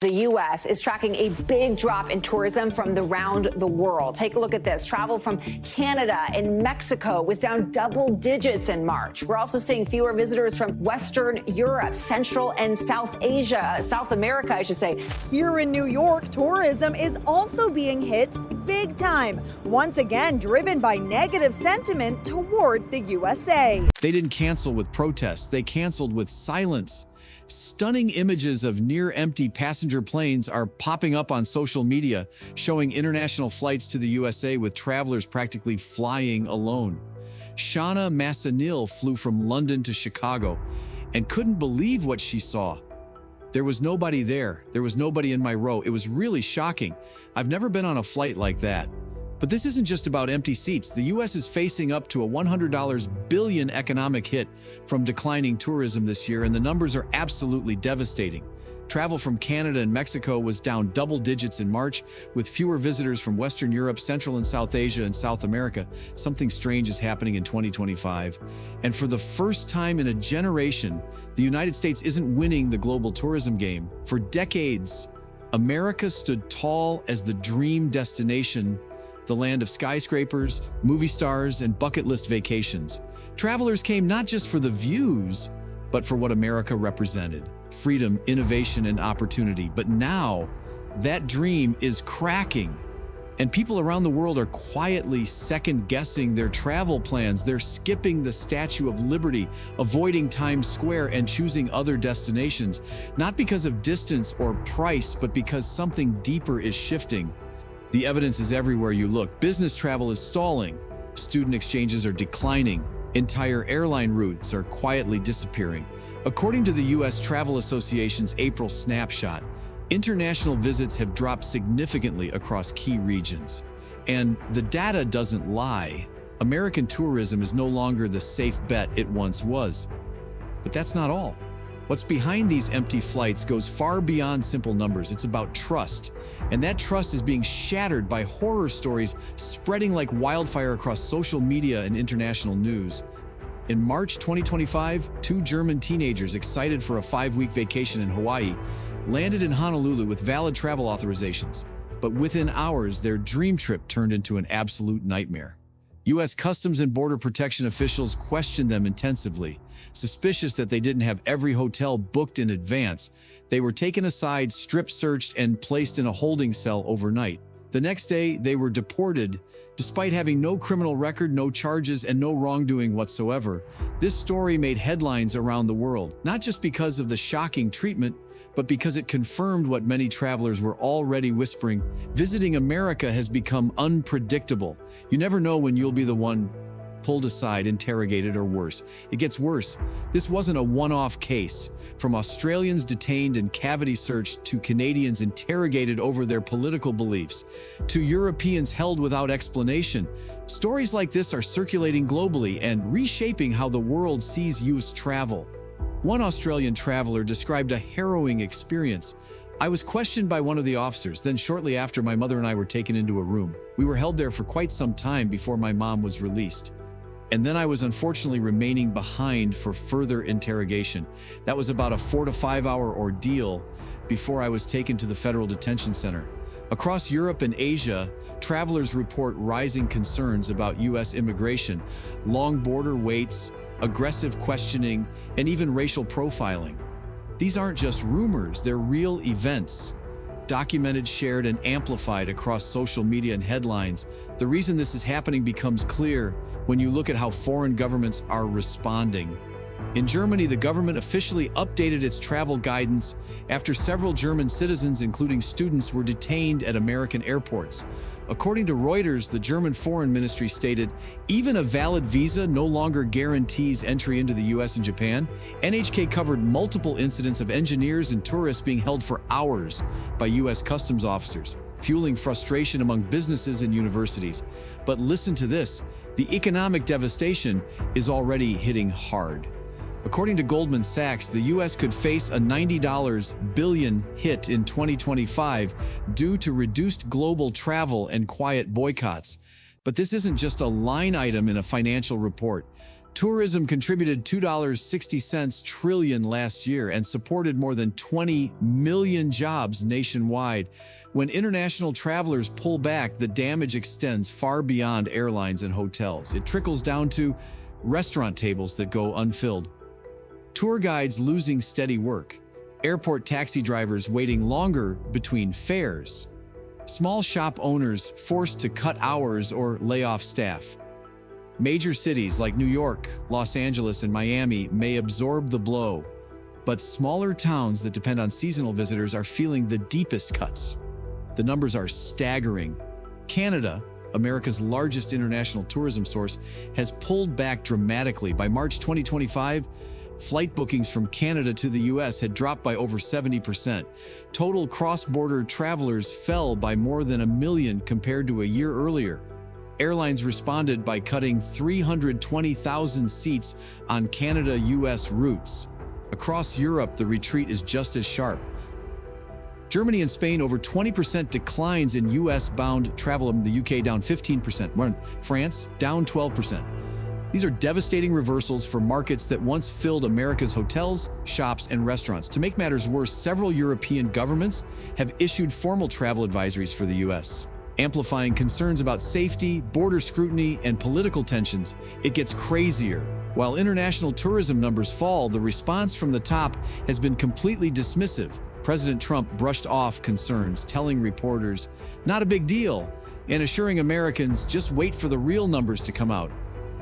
The U.S. is tracking a big drop in tourism from around the world. Take a look at this. Travel from Canada and Mexico was down double digits in March. We're also seeing fewer visitors from Western Europe, Central and South Asia, South America, I should say. Here in New York, tourism is also being hit big time, once again driven by negative sentiment toward the USA. They didn't cancel with protests, they canceled with silence. Stunning images of near-empty passenger planes are popping up on social media, showing international flights to the USA with travelers practically flying alone. Shauna Massenill flew from London to Chicago and couldn't believe what she saw. There was nobody there. There was nobody in my row. It was really shocking. I've never been on a flight like that. But this isn't just about empty seats. The U.S. is facing up to a $100 billion economic hit from declining tourism this year, and the numbers are absolutely devastating. Travel from Canada and Mexico was down double digits in March, with fewer visitors from Western Europe, Central and South Asia, and South America. Something strange is happening in 2025. And for the first time in a generation, the United States isn't winning the global tourism game. For decades, America stood tall as the dream destination, the land of skyscrapers, movie stars, and bucket list vacations. Travelers came not just for the views, but for what America represented: freedom, innovation, and opportunity. But now, that dream is cracking, and people around the world are quietly second-guessing their travel plans. They're skipping the Statue of Liberty, avoiding Times Square, and choosing other destinations, not because of distance or price, but because something deeper is shifting. The evidence is everywhere you look. Business travel is stalling. Student exchanges are declining. Entire airline routes are quietly disappearing. According to the U.S. Travel Association's April snapshot, international visits have dropped significantly across key regions. And the data doesn't lie. American tourism is no longer the safe bet it once was. But that's not all. What's behind these empty flights goes far beyond simple numbers. It's about trust. And that trust is being shattered by horror stories spreading like wildfire across social media and international news. In March 2025, 2 German teenagers excited for a 5-week vacation in Hawaii landed in Honolulu with valid travel authorizations. But within hours, their dream trip turned into an absolute nightmare. U.S. Customs and Border Protection officials questioned them intensively. Suspicious that they didn't have every hotel booked in advance, they were taken aside, strip-searched, and placed in a holding cell overnight. The next day, they were deported, despite having no criminal record, no charges, and no wrongdoing whatsoever. This story made headlines around the world, not just because of the shocking treatment, but because it confirmed what many travelers were already whispering: visiting America has become unpredictable. You never know when you'll be the one pulled aside, interrogated, or worse. It gets worse. This wasn't a one-off case. From Australians detained and cavity searched, to Canadians interrogated over their political beliefs, to Europeans held without explanation, stories like this are circulating globally and reshaping how the world sees U.S. travel. One Australian traveler described a harrowing experience. "I was questioned by one of the officers, then shortly after, my mother and I were taken into a room. We were held there for quite some time before my mom was released. And then I was unfortunately remaining behind for further interrogation. That was about a 4 to 5 hour ordeal before I was taken to the Federal Detention Center." Across Europe and Asia, travelers report rising concerns about U.S. immigration, long border waits, aggressive questioning, and even racial profiling. These aren't just rumors, they're real events, documented, shared, and amplified across social media and headlines. The reason this is happening becomes clear when you look at how foreign governments are responding. In Germany, the government officially updated its travel guidance after several German citizens, including students, were detained at American airports. According to Reuters, the German Foreign Ministry stated, even a valid visa no longer guarantees entry into the US and Japan. NHK covered multiple incidents of engineers and tourists being held for hours by US customs officers, fueling frustration among businesses and universities. But listen to this, the economic devastation is already hitting hard. According to Goldman Sachs, the U.S. could face a $90 billion hit in 2025 due to reduced global travel and quiet boycotts. But this isn't just a line item in a financial report. Tourism contributed $2.60 trillion last year and supported more than 20 million jobs nationwide. When international travelers pull back, the damage extends far beyond airlines and hotels. It trickles down to restaurant tables that go unfilled, tour guides losing steady work, airport taxi drivers waiting longer between fares, small shop owners forced to cut hours or lay off staff. Major cities like New York, Los Angeles, and Miami may absorb the blow, but smaller towns that depend on seasonal visitors are feeling the deepest cuts. The numbers are staggering. Canada, America's largest international tourism source, has pulled back dramatically. By March 2025, flight bookings from Canada to the U.S. had dropped by over 70%. Total cross-border travelers fell by more than 1 million compared to a year earlier. Airlines responded by cutting 320,000 seats on Canada-US routes. Across Europe, the retreat is just as sharp. Germany and Spain, over 20% declines in US-bound travel. The UK down 15%. France down 12%. These are devastating reversals for markets that once filled America's hotels, shops, and restaurants. To make matters worse, several European governments have issued formal travel advisories for the US, amplifying concerns about safety, border scrutiny, and political tensions. It gets crazier. While international tourism numbers fall, the response from the top has been completely dismissive. President Trump brushed off concerns, telling reporters, "Not a big deal," and assuring Americans, "Just wait for the real numbers to come out."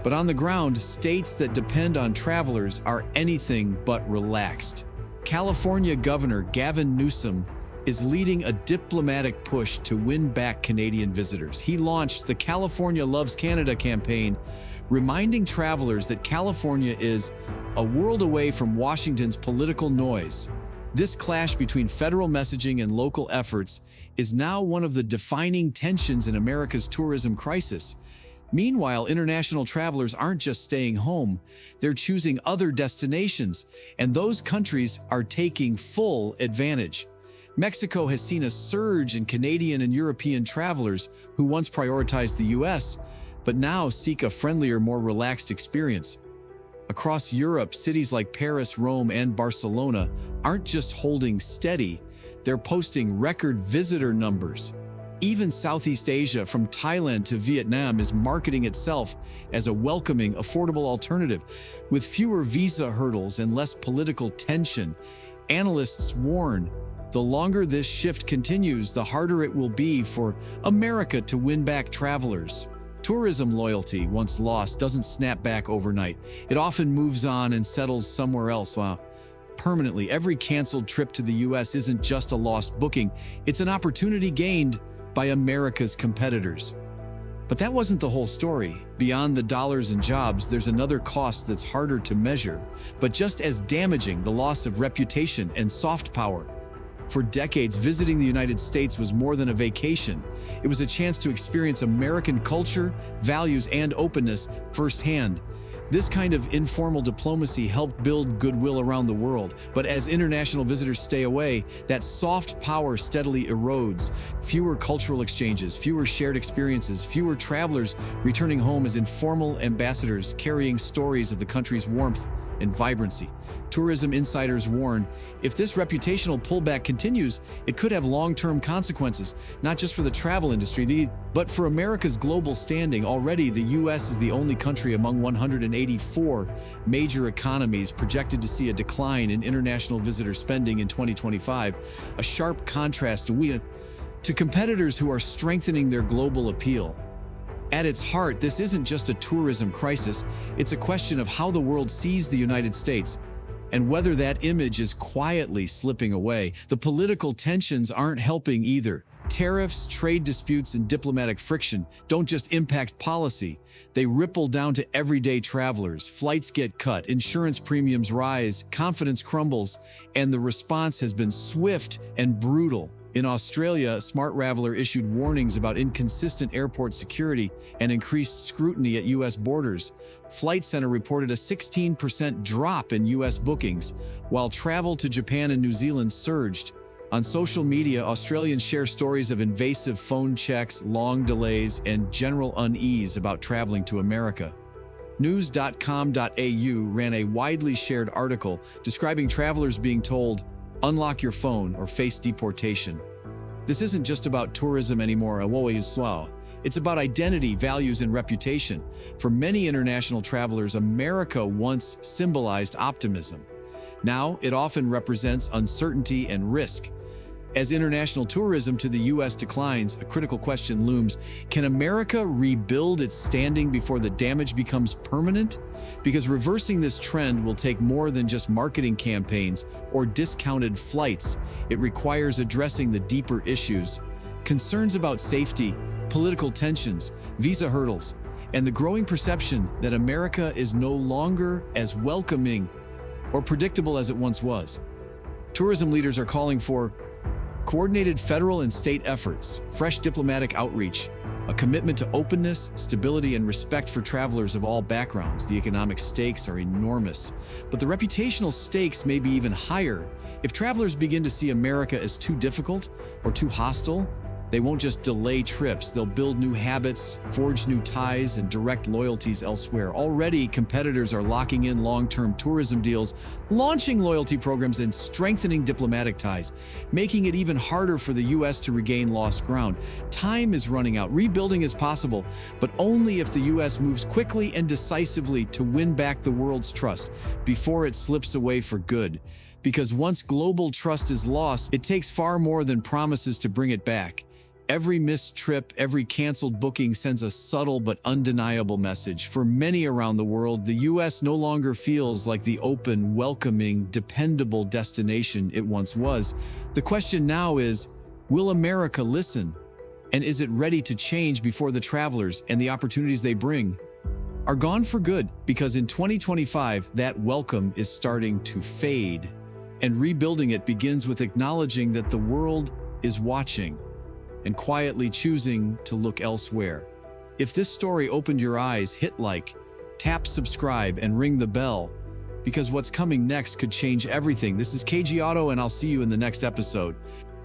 But on the ground, states that depend on travelers are anything but relaxed. California Governor Gavin Newsom is leading a diplomatic push to win back Canadian visitors. He launched the California Loves Canada campaign, reminding travelers that California is a world away from Washington's political noise. This clash between federal messaging and local efforts is now one of the defining tensions in America's tourism crisis. Meanwhile, international travelers aren't just staying home, they're choosing other destinations, and those countries are taking full advantage. Mexico has seen a surge in Canadian and European travelers who once prioritized the US, but now seek a friendlier, more relaxed experience. Across Europe, cities like Paris, Rome, and Barcelona aren't just holding steady, they're posting record visitor numbers. Even Southeast Asia, from Thailand to Vietnam, is marketing itself as a welcoming, affordable alternative. With fewer visa hurdles and less political tension, analysts warn the longer this shift continues, the harder it will be for America to win back travelers. Tourism loyalty, once lost, doesn't snap back overnight. It often moves on and settles somewhere else. Permanently, every canceled trip to the US isn't just a lost booking, it's an opportunity gained by America's competitors. But that wasn't the whole story. Beyond the dollars and jobs, there's another cost that's harder to measure, but just as damaging: the loss of reputation and soft power. For decades, visiting the United States was more than a vacation. It was a chance to experience American culture, values, and openness firsthand. This kind of informal diplomacy helped build goodwill around the world. But as international visitors stay away, that soft power steadily erodes. Fewer cultural exchanges, fewer shared experiences, fewer travelers returning home as informal ambassadors carrying stories of the country's warmth and vibrancy. Tourism insiders warn, if this reputational pullback continues, it could have long-term consequences, not just for the travel industry, but for America's global standing. Already, the U.S. is the only country among 184 major economies projected to see a decline in international visitor spending in 2025, a sharp contrast to competitors who are strengthening their global appeal. At its heart, this isn't just a tourism crisis, it's a question of how the world sees the United States, and whether that image is quietly slipping away. The political tensions aren't helping either. Tariffs, trade disputes, and diplomatic friction don't just impact policy, they ripple down to everyday travelers. Flights get cut, insurance premiums rise, confidence crumbles, and the response has been swift and brutal. In Australia, SmartTraveler issued warnings about inconsistent airport security and increased scrutiny at U.S. borders. Flight Center reported a 16% drop in U.S. bookings, while travel to Japan and New Zealand surged. On social media, Australians share stories of invasive phone checks, long delays, and general unease about traveling to America. News.com.au ran a widely shared article describing travelers being told, "Unlock your phone or face deportation." This isn't just about tourism anymore. It's about identity, values, and reputation. For many international travelers, America once symbolized optimism. Now, it often represents uncertainty and risk. As international tourism to the U.S. declines, a critical question looms: can America rebuild its standing before the damage becomes permanent? Because reversing this trend will take more than just marketing campaigns or discounted flights. It requires addressing the deeper issues: concerns about safety, political tensions, visa hurdles, and the growing perception that America is no longer as welcoming or predictable as it once was. Tourism leaders are calling for coordinated federal and state efforts, fresh diplomatic outreach, a commitment to openness, stability, and respect for travelers of all backgrounds. The economic stakes are enormous, but the reputational stakes may be even higher. If travelers begin to see America as too difficult or too hostile, they won't just delay trips, they'll build new habits, forge new ties, and direct loyalties elsewhere. Already, competitors are locking in long-term tourism deals, launching loyalty programs, and strengthening diplomatic ties, making it even harder for the U.S. to regain lost ground. Time is running out. Rebuilding is possible, but only if the U.S. moves quickly and decisively to win back the world's trust before it slips away for good. Because once global trust is lost, it takes far more than promises to bring it back. Every missed trip, every canceled booking sends a subtle but undeniable message. For many around the world, the U.S. no longer feels like the open, welcoming, dependable destination it once was. The question now is, will America listen? And is it ready to change before the travelers and the opportunities they bring are gone for good? Because in 2025, that welcome is starting to fade. And rebuilding it begins with acknowledging that the world is watching and quietly choosing to look elsewhere. If this story opened your eyes, hit like, tap subscribe, and ring the bell, because what's coming next could change everything. This is KG Auto, and I'll see you in the next episode.